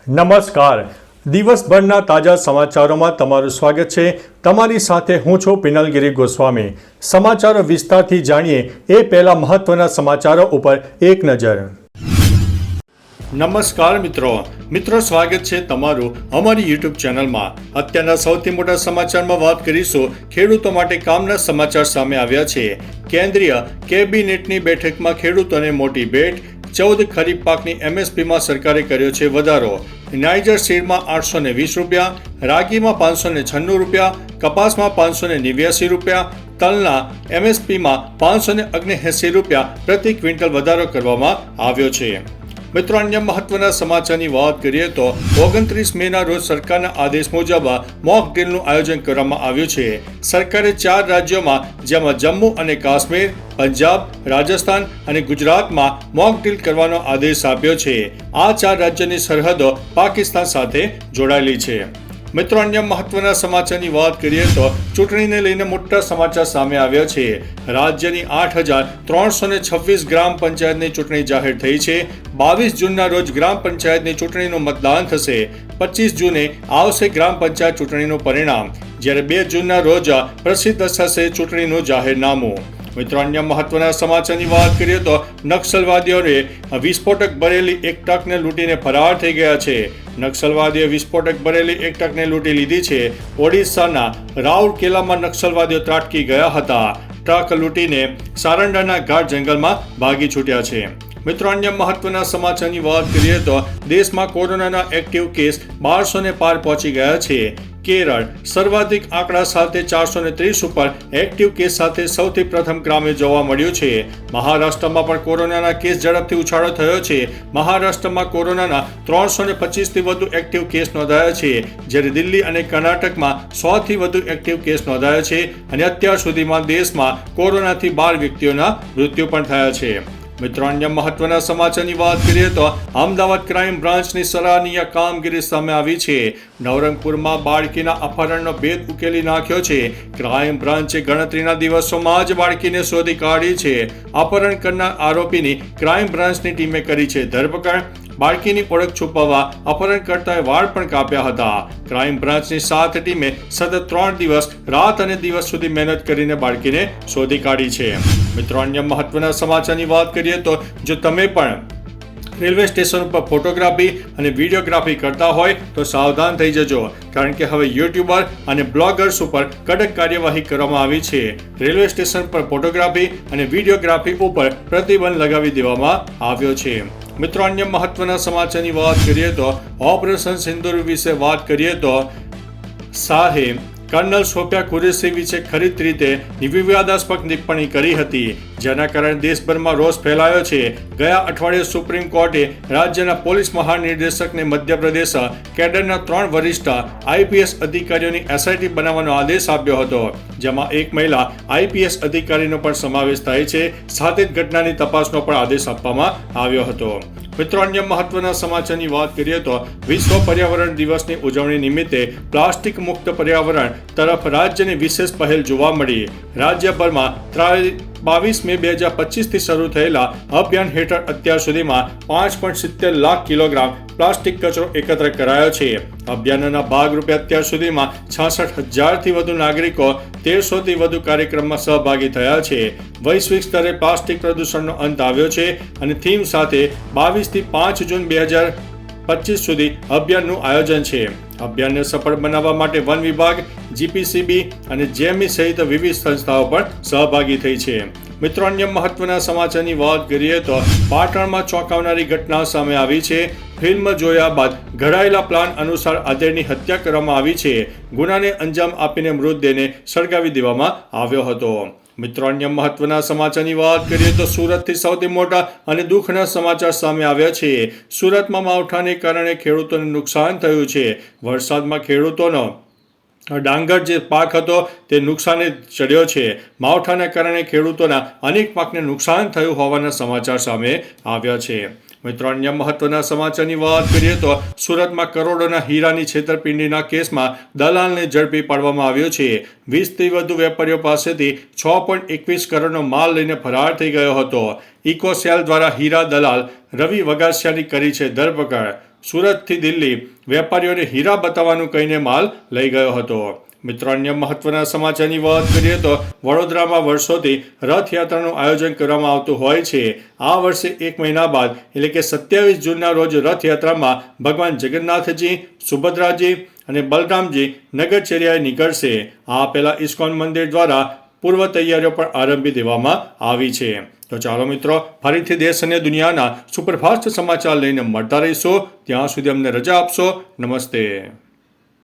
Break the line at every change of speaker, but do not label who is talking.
નમસ્કાર. દિવસભરના તાજા સમાચારોમાં તમારું સ્વાગત છે. તમારી સાથે હું છું પિનલગીરી ગોસ્વામી. સમાચારો વિસ્તારથી જાણીએ એ પહેલા મહત્વના સમાચારો ઉપર એક નજર. નમસ્કાર મિત્રો સ્વાગત છે તમારું અમારી યુટ્યુબ ચેનલમાં. અત્યારના સૌથી મોટા સમાચારમાં વાત કરીશું. ખેડૂતો માટે કામના સમાચાર સામે આવ્યા છે. કેન્દ્રીય કેબિનેટની બેઠકમાં ખેડૂતોને મોટી ભેટ. 14 ખરીફ પાકની એમએસપીમાં સરકારે કર્યો છે વધારો. નાઇજર સીડમાં 820 રૂપિયા, રાગીમાં 596 રૂપિયા, કપાસમાં 589 રૂપિયા, તલના એમએસપીમાં 579 રૂપિયા પ્રતિ ક્વિન્ટલ વધારો કરવામાં આવ્યો છે. મિત્રો, અન્ય મહત્વના સમાચારની વાત કરીએ તો 29 મેના રોજ સરકારના આદેશ મુજબ મોક ડ્રીલનું આયોજન કરવામાં આવ્યું છે. સરકારે 4 રાજ્યોમાં જેમાં જમ્મુ અને કાશ્મીર, પંજાબ, રાજસ્થાન અને ગુજરાતમાં મોક ડ્રીલ કરવાનો આદેશ આપ્યો છે. આ 4 રાજ્યોની સરહદો પાકિસ્તાન સાથે જોડાયેલી છે. મિત્રો, અન્ય મહત્વના સમાચારની વાત કરીએ તો ચૂંટણીને લઈને મોટા સમાચાર સામે આવ્યા છે. રાજ્યની 8,326 ગ્રામ પંચાયતની ચૂંટણી જાહેર થઈ છે. 22 જૂનના રોજ ગ્રામ પંચાયતની ચૂંટણીનું મતદાન થશે. 25 જૂને આવશે ગ્રામ પંચાયત ચૂંટણીનું પરિણામ, જ્યારે 2 જૂનના રોજ પ્રસિદ્ધ થશે ચૂંટણીનું જાહેરનામું. મિત્રો, અન્ય મહત્વના સમાચારની વાત કરીએ તો નક્સલવાદીઓએ વિસ્ફોટક ભરેલી એક ટ્રકને લૂંટીને ફરાર થઈ ગયા છે. નક્સલવાદીઓએ વિસ્ફોટક ભરેલી એક ટ્રકને લૂંટી લીધી છે. ઓડિશાના રાઉરકેલામાં નક્સલવાદીઓ ત્રાટકી ગયા હતા. ટ્રક લૂંટીને સારંડાના ઘાટ જંગલમાં ભાગી છૂટ્યા છે. મિત્રો, અન્ય મહત્વના સમાચારની વાત કરીએ તો દેશમાં કોરોનાના એક્ટિવ કેસ 1200 પાર પહોંચી ગયા છે. કેરળ સર્વાધિક આંકડા સાથે 430 ઉપર એક્ટિવ કેસ સાથે સૌથી પ્રથમ ક્રમે જોવા મળ્યું છે. મહારાષ્ટ્રમાં પણ કોરોનાના કેસ ઝડપથી ઉછાળો થયો છે. મહારાષ્ટ્રમાં કોરોનાના 325 થી વધુ એક્ટિવ કેસ નોંધાયા છે, જ્યારે દિલ્હી અને કર્ણાટકમાં 100 થી વધુ એક્ટિવ કેસ નોંધાયા છે અને અત્યાર સુધીમાં દેશમાં કોરોનાથી 12 વ્યક્તિઓના મૃત્યુ પણ થયા છે. મિત્રો, અન્ય મહત્વના સમાચારની વાત કરીએ તો અમદાવાદ ક્રાઇમ બ્રાન્ચની સરાહનીય કામગીરી સામે આવી છે. નવરંગપુરમાં બાળકીના અપહરણનો ભેદ ઉકેલી નાખ્યો છે. ક્રાઇમ બ્રાન્ચે ગણતરીના દિવસોમાં જ બાળકીને શોધી કાઢી છે. અપહરણ કરનાર આરોપીની ક્રાઇમ બ્રાન્ચની ટીમે કરી છે ધરપકડ. બાળકીની ઓળખ છુપાવવા અપહરણકર્તાએ વાળ પણ કાપ્યા હતા. ક્રાઇમ બ્રાન્ચની 7 ટીમે સતત 3 દિવસ રાત અને દિવસ સુધી મહેનત કરીને બાળકીને શોધી કાઢી છે. મિત્રો, અન્ય મહત્વના સમાચારની વાત કરીએ તો જો તમે પણ રેલવે સ્ટેશન ઉપર ફોટોગ્રાફી અને વિડીયોગ્રાફી કરતા હોય તો સાવધાન થઈ જજો, કારણ કે હવે યુટ્યુબર અને બ્લોગર્સ ઉપર કડક કાર્યવાહી કરવામાં આવી છે. રેલવે સ્ટેશન પર ફોટોગ્રાફી અને વિડીયોગ્રાફી ઉપર પ્રતિબંધ લગાવી દેવામાં આવ્યો છે. મિત્રો, અન્ય મહત્વના સમાચારની વાત કરીએ તો ઓપરેશન સિંદૂર વિશે વાત કરીએ તો શાહે કર્નલ સોફિયા કુરેશી વિશે ખરીદ રીતે વિવાદાસ્પદ ટિપ્પણી કરી હતી, જેના કારણે દેશભરમાં રોષ ફેલાયો છે. ગયા અઠવાડિયે સુપ્રીમ કોર્ટે રાજ્યના પોલીસ મહાનિર્દેશકને મધ્યપ્રદેશ કેડરના 3 વરિષ્ઠ આઈપીએસ અધિકારીઓની એસઆઈટી બનાવવાનો આદેશ આપ્યો હતો, જેમાં એક મહિલા આઈપીએસ અધિકારીનો પણ સમાવેશ થાય છે. સાથે જ ઘટનાની તપાસનો પણ આદેશ આપવામાં આવ્યો હતો. મિત્રો, અન્ય મહત્વના સમાચારની વાત કરીએ તો વિશ્વ પર્યાવરણ દિવસની ઉજવણી નિમિત્તે પ્લાસ્ટિક મુક્ત પર્યાવરણ તરફ રાજ્યની વિશેષ પહેલ જોવા મળી. રાજ્યભરમાં 22 મે 2025 થી શરૂ થયેલા અભિયાન હેઠળ અત્યાર સુધીમાં 5.70 લાખ કિલોગ્રામ પ્લાસ્ટિક કચરો એકત્ર કરાયો છે. અભિયાનના ભાગરૂપે અત્યાર સુધીમાં 66,000 થી વધુ નાગરિકો 1300 થી વધુ કાર્યક્રમમાં સહભાગી થયા છે. વૈશ્વિક સ્તરે પ્લાસ્ટિક પ્રદૂષણનો અંત આવ્યો છે અને થીમ સાથે 22 થી 5 જૂન 2025 સુધી અભિયાનનું આયોજન છે. અભિયાનને સફળ બનાવવા માટે વન વિભાગ, જીપીસીબી અને જેમી સહિત વિવિધ સંસ્થાઓ પણ સહભાગી થઈ છે. મિત્રો, અન્ય મહત્વના સમાચારની વાત કરીએ તો પાટણમાં ચોંકાવનારી ઘટના સામે આવી છે. ફિલ્મ જોયા બાદ ઘડાયેલા પ્લાન અનુસાર આધેડની હત્યા કરવામાં આવી છે. ગુનાને અંજામ આપીને મૃતદેહને સળગાવી દેવામાં આવ્યો હતો. મિત્રો, અન્ય મહત્વના સમાચારની વાત કરીએ તો સુરતથી સૌથી મોટા અને દુઃખના સમાચાર સામે આવ્યા છે. સુરતમાં માવઠાને કારણે ખેડૂતોને નુકસાન થયું છે. વરસાદમાં ખેડૂતોનો ડાંગર જે પાક હતો તે નુકસાને ચડ્યો છે. માવઠાના કારણે ખેડૂતોના અનેક પાકને નુકસાન થયું હોવાના સમાચાર સામે આવ્યા છે. મિત્રો, અન્ય મહત્વના સમાચારની વાત કરીએ તો સુરતમાં કરોડોના હીરાની છેતરપિંડીના કેસમાં દલાલને ઝડપી પાડવામાં આવ્યો છે. 20 થી વધુ વેપારીઓ પાસેથી 6.21 કરોડનો માલ લઈને ફરાર થઈ ગયો હતો. ઇકોસેલ દ્વારા હીરા દલાલ રવિ વગાસિયાની કરી છે ધરપકડ. સુરતથી દિલ્હી વેપારીઓને હીરા બતાવવાનું કહીને માલ લઈ ગયો હતો. મિત્રો, અન્ય મહત્વના સમાચારની વાત કરીએ તો વડોદરામાં વર્ષોથી રથયાત્રાનું આયોજન કરવામાં આવતું હોય છે. આ વર્ષે 1 મહિના બાદ એટલે કે 27 જૂનના રોજ રથયાત્રામાં ભગવાન જગન્નાથજી, સુભદ્રાજી અને બલરામજી નગરચર્યાએ નીકળશે. આ પહેલા ઇસ્કોન મંદિર દ્વારા પૂર્વ તૈયારીઓ પણ આરંભી દેવામાં આવી છે. તો ચાલો મિત્રો, ફરીથી દેશ અને દુનિયાના સુપરફાસ્ટ સમાચાર લઈને મળતા રહીશું. ત્યાં સુધી અમને રજા આપશો. નમસ્તે.